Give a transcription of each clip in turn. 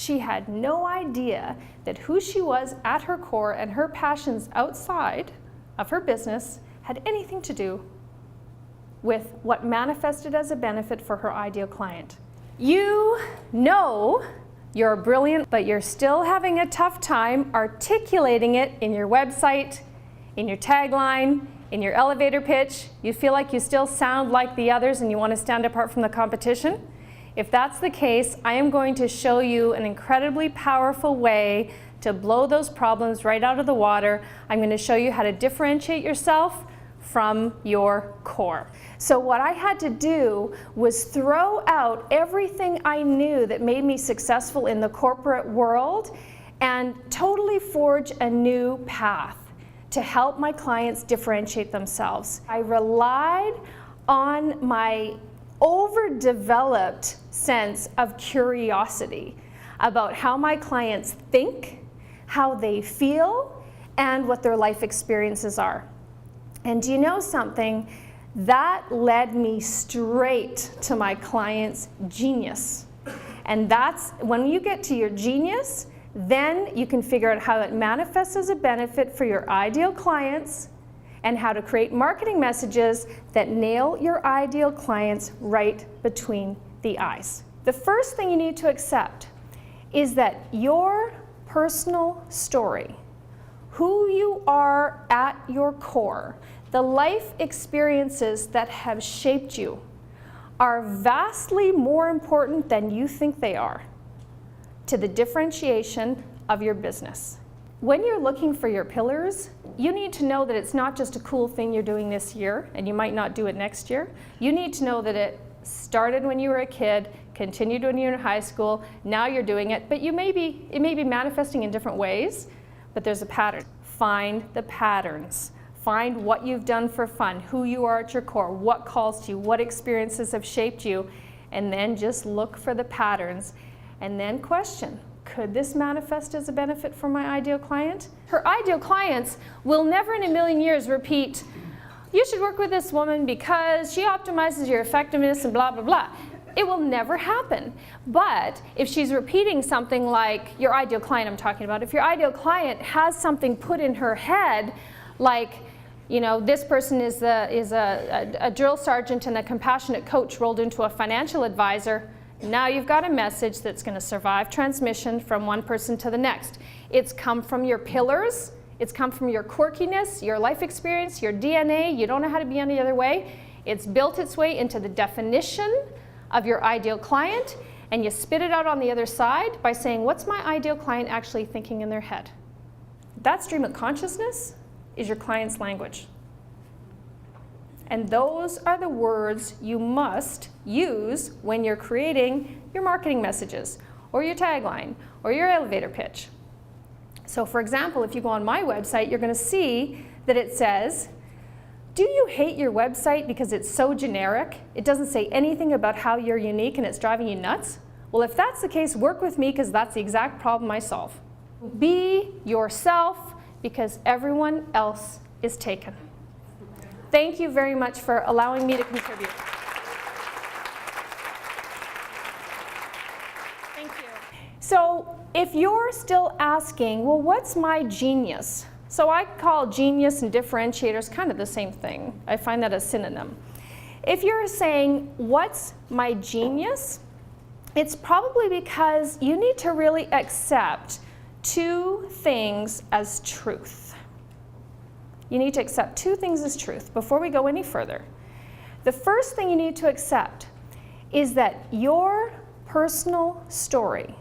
She had no idea that who she was at her core and her passions outside of her business had anything to do with what manifested as a benefit for her ideal client. You know you're brilliant, but you're still having a tough time articulating it in your website, in your tagline, in your elevator pitch. You feel like you still sound like the others and you want to stand apart from the competition. If that's the case, I am going to show you an incredibly powerful way to blow those problems right out of the water. I'm going to show you how to differentiate yourself from your core. So what I had to do was throw out everything I knew that made me successful in the corporate world and totally forge a new path to help my clients differentiate themselves. I relied on my overdeveloped sense of curiosity about how my clients think, how they feel, and what their life experiences are. And do you know something? That led me straight to my client's genius. And that's when you get to your genius, then you can figure out how it manifests as a benefit for your ideal clients and how to create marketing messages that nail your ideal clients right between the eyes. The first thing you need to accept is that your personal story, who you are at your core, the life experiences that have shaped you, are vastly more important than you think they are to the differentiation of your business. When you're looking for your pillars, you need to know that it's not just a cool thing you're doing this year and you might not do it next year. You need to know that it started when you were a kid, continued when you were in high school, now you're doing it, but it may be manifesting in different ways, but there's a pattern. Find the patterns. Find what you've done for fun, who you are at your core, what calls to you, what experiences have shaped you, and then just look for the patterns and then question, could this manifest as a benefit for my ideal client? Her ideal clients will never in a million years repeat, you should work with this woman because she optimizes your effectiveness and blah, blah, blah. It will never happen. But if she's repeating something like your ideal client I'm talking about, if your ideal client has something put in her head like, you know, this person is a drill sergeant and a compassionate coach rolled into a financial advisor, now you've got a message that's going to survive transmission from one person to the next. It's come from your pillars, it's come from your quirkiness, your life experience, your DNA, you don't know how to be any other way. It's built its way into the definition of your ideal client, and you spit it out on the other side by saying, what's my ideal client actually thinking in their head? That stream of consciousness is your client's language. And those are the words you must use when you're creating your marketing messages, or your tagline, or your elevator pitch. So for example, if you go on my website, you're going to see that it says, do you hate your website because it's so generic? It doesn't say anything about how you're unique and it's driving you nuts? Well, if that's the case, work with me because that's the exact problem I solve. Be yourself because everyone else is taken. Thank you very much for allowing me to contribute. Thank you. So if you're still asking, well, what's my genius? So I call genius and differentiators kind of the same thing. I find that a synonym. If you're saying, what's my genius? It's probably because you need to really accept two things as truth. You need to accept two things as truth before we go any further. The first thing you need to accept is that your personal story,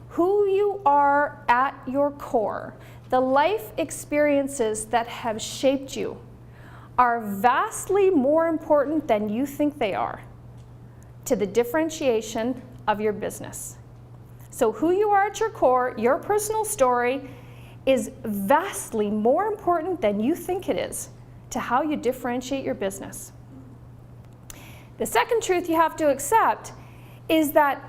who you are at your core, the life experiences that have shaped you, are vastly more important than you think they are to the differentiation of your business. So who you are at your core, your personal story, is vastly more important than you think it is to how you differentiate your business. The second truth you have to accept is that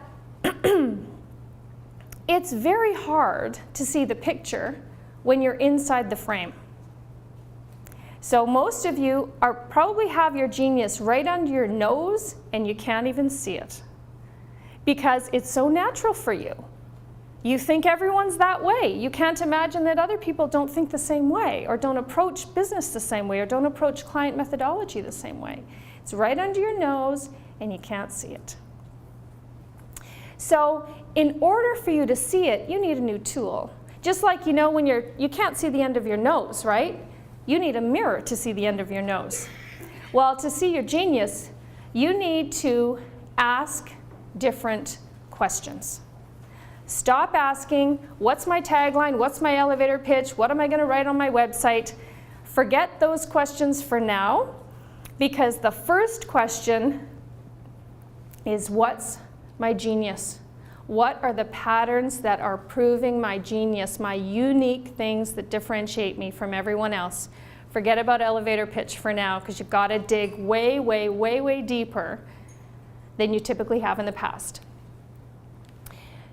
it's very hard to see the picture when you're inside the frame. So most of you probably have your genius right under your nose and you can't even see it because it's so natural for you. You think everyone's that way. You can't imagine that other people don't think the same way, or don't approach business the same way, or don't approach client methodology the same way. It's right under your nose and you can't see it. So in order for you to see it, you need a new tool. Just like, you know, when you can't see the end of your nose, right? You need a mirror to see the end of your nose. Well, to see your genius, you need to ask different questions. Stop asking, what's my tagline? What's my elevator pitch? What am I going to write on my website? Forget those questions for now, because the first question is, what's my genius? What are the patterns that are proving my genius, my unique things that differentiate me from everyone else? Forget about elevator pitch for now, because you've got to dig way, way, way, way deeper than you typically have in the past.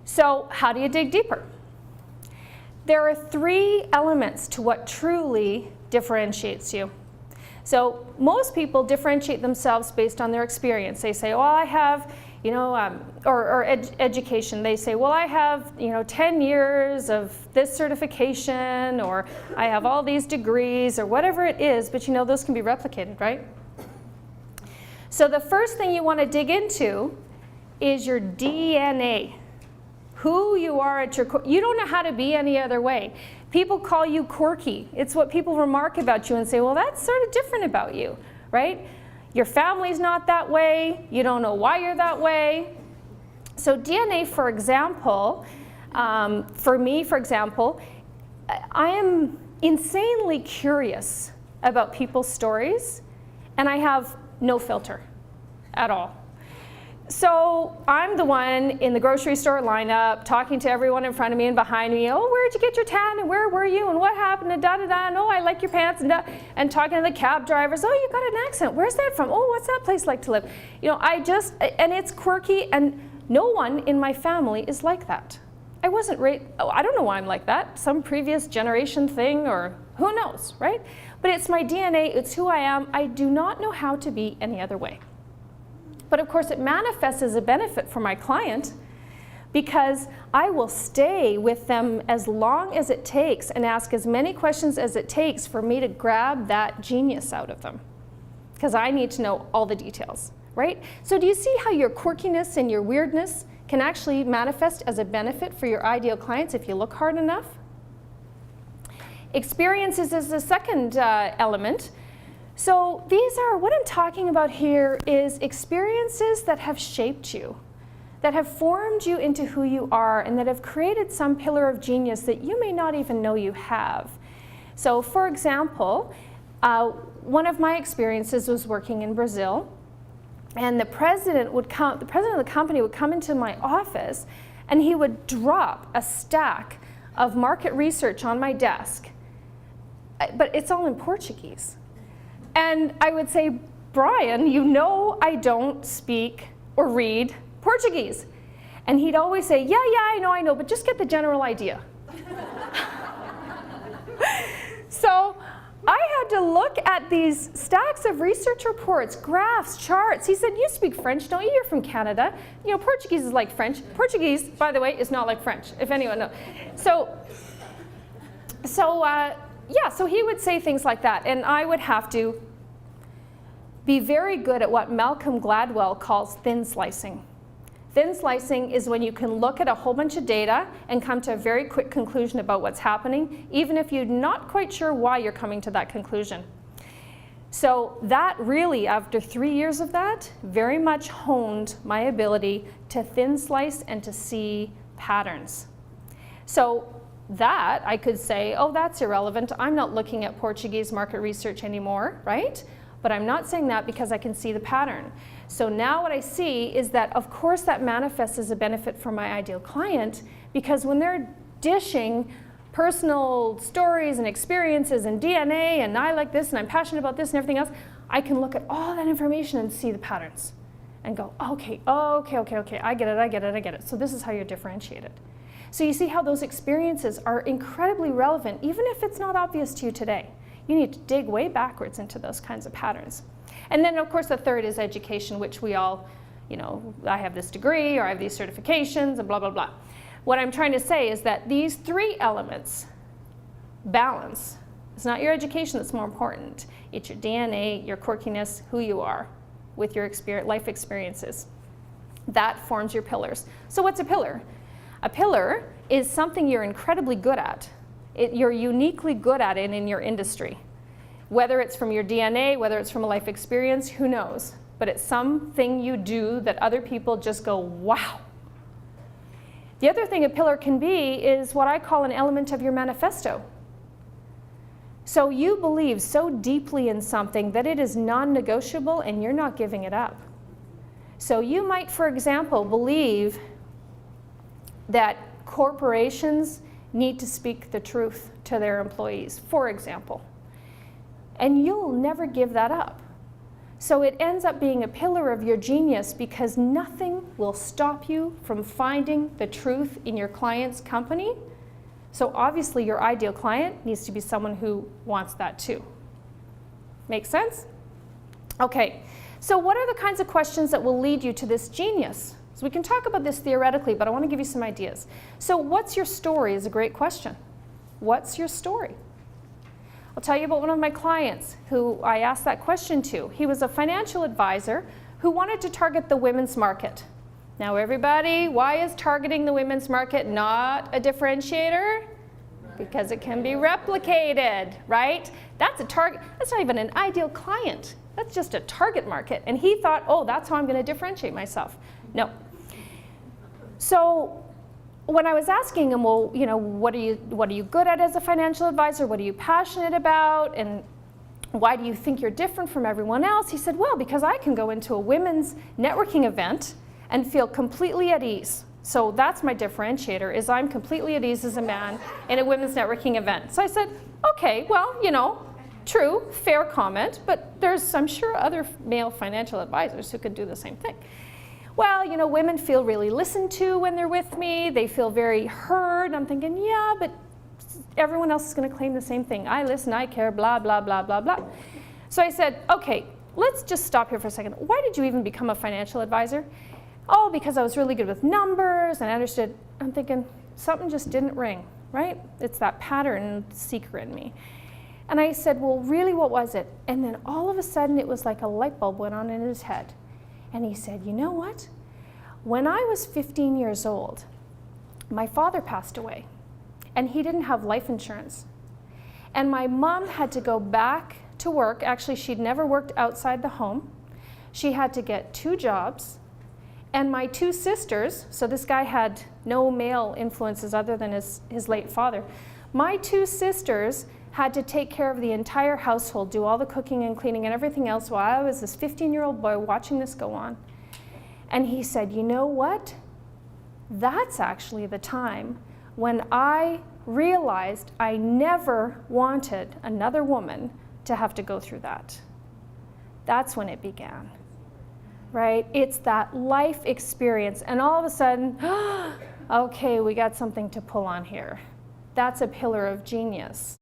So how do you dig deeper? There are 3 elements to what truly differentiates you. So most people differentiate themselves based on their experience. They say, well, I have, you know, education. They say, well, I have, you know, 10 years of this certification, or I have all these degrees, or whatever it is, but you know, those can be replicated, right? So the first thing you want to dig into is your DNA. Who you are at your core. You don't know how to be any other way. People call you quirky. It's what people remark about you and say, well, that's sort of different about you, right? Your family's not that way. You don't know why you're that way. So DNA, for example, for me, for example, I am insanely curious about people's stories, and I have no filter at all. So I'm the one in the grocery store lineup talking to everyone in front of me and behind me. Oh, where'd you get your tan, and where were you, and what happened, and da-da-da, and oh, I like your pants, and talking to the cab drivers. Oh, you got an accent. Where's that from? Oh, what's that place like to live? You know, and it's quirky, and no one in my family is like that. I wasn't I don't know why I'm like that. Some previous generation thing, or who knows, right? But it's my DNA, it's who I am. I do not know how to be any other way. But of course, it manifests as a benefit for my client, because I will stay with them as long as it takes and ask as many questions as it takes for me to grab that genius out of them, because I need to know all the details, right? So do you see how your quirkiness and your weirdness can actually manifest as a benefit for your ideal clients if you look hard enough? Experiences is the second element. So these are, what I'm talking about here is experiences that have shaped you, that have formed you into who you are, and that have created some pillar of genius that you may not even know you have. So for example, one of my experiences was working in Brazil, and the president of the company would come into my office, and he would drop a stack of market research on my desk, but it's all in Portuguese. And I would say, Brian, you know I don't speak or read Portuguese. And he'd always say, yeah, I know, but just get the general idea. So I had to look at these stacks of research reports, graphs, charts. He said, you speak French, don't you? You're from Canada. You know, Portuguese is like French. Portuguese, by the way, is not like French, if anyone knows. So he would say things like that, and I would have to be very good at what Malcolm Gladwell calls thin slicing. Thin slicing is when you can look at a whole bunch of data and come to a very quick conclusion about what's happening, even if you're not quite sure why you're coming to that conclusion. So that really, after 3 years of that, very much honed my ability to thin slice and to see patterns. So that, I could say, oh, that's irrelevant. I'm not looking at Portuguese market research anymore, right? But I'm not saying that because I can see the pattern. So now what I see is that, of course, that manifests as a benefit for my ideal client, because when they're dishing personal stories and experiences and DNA, and I like this, and I'm passionate about this and everything else, I can look at all that information and see the patterns and go, okay, I get it. So this is how you're differentiated. So you see how those experiences are incredibly relevant, even if it's not obvious to you today. You need to dig way backwards into those kinds of patterns. And then, of course, the third is education, which we all, you know, I have this degree, or I have these certifications, and blah, blah, blah. what I'm trying to say is that these three elements, balance, it's not your education that's more important. It's your DNA, your quirkiness, who you are with your life experiences. That forms your pillars. So what's a pillar? A pillar is something you're incredibly good at. You're uniquely good at it in your industry. Whether it's from your DNA, whether it's from a life experience, who knows? But it's something you do that other people just go, wow. The other thing a pillar can be is what I call an element of your manifesto. So you believe so deeply in something that it is non-negotiable and you're not giving it up. So you might, for example, believe that corporations need to speak the truth to their employees, for example. And you'll never give that up. So it ends up being a pillar of your genius because nothing will stop you from finding the truth in your client's company. So obviously your ideal client needs to be someone who wants that too. Make sense? Okay, so what are the kinds of questions that will lead you to this genius? So we can talk about this theoretically, but I want to give you some ideas. So what's your story is a great question. What's your story? I'll tell you about one of my clients who I asked that question to. He was a financial advisor who wanted to target the women's market. Now everybody, why is targeting the women's market not a differentiator? Because it can be replicated, right? That's a target, that's not even an ideal client. That's just a target market. And he thought, oh, that's how I'm going to differentiate myself. No. So when I was asking him, well, you know, what are you good at as a financial advisor? What are you passionate about? And why do you think you're different from everyone else? He said, well, because I can go into a women's networking event and feel completely at ease. So that's my differentiator, is I'm completely at ease as a man in a women's networking event. So I said, okay, well, you know, true, fair comment, but there's, I'm sure, other male financial advisors who could do the same thing. Well, you know, women feel really listened to when they're with me. They feel very heard. I'm thinking, yeah, but everyone else is going to claim the same thing. I listen, I care, blah, blah, blah, blah, blah. So I said, okay, let's just stop here for a second. Why did you even become a financial advisor? Oh, because I was really good with numbers and I understood. I'm thinking, something just didn't ring, right? It's that pattern seeker in me. And I said, well, really, what was it? And then all of a sudden, it was like a light bulb went on in his head. And he said, you know what? When I was 15 years old, my father passed away, and he didn't have life insurance. And my mom had to go back to work. Actually, she'd never worked outside the home. She had to get 2 jobs. And my 2 sisters, so this guy had no male influences other than his late father. My 2 sisters had to take care of the entire household, do all the cooking and cleaning and everything else while I was this 15-year-old boy watching this go on. And he said, you know what? That's actually the time when I realized I never wanted another woman to have to go through that. That's when it began, right? It's that life experience. And all of a sudden, okay, we got something to pull on here. That's a pillar of genius.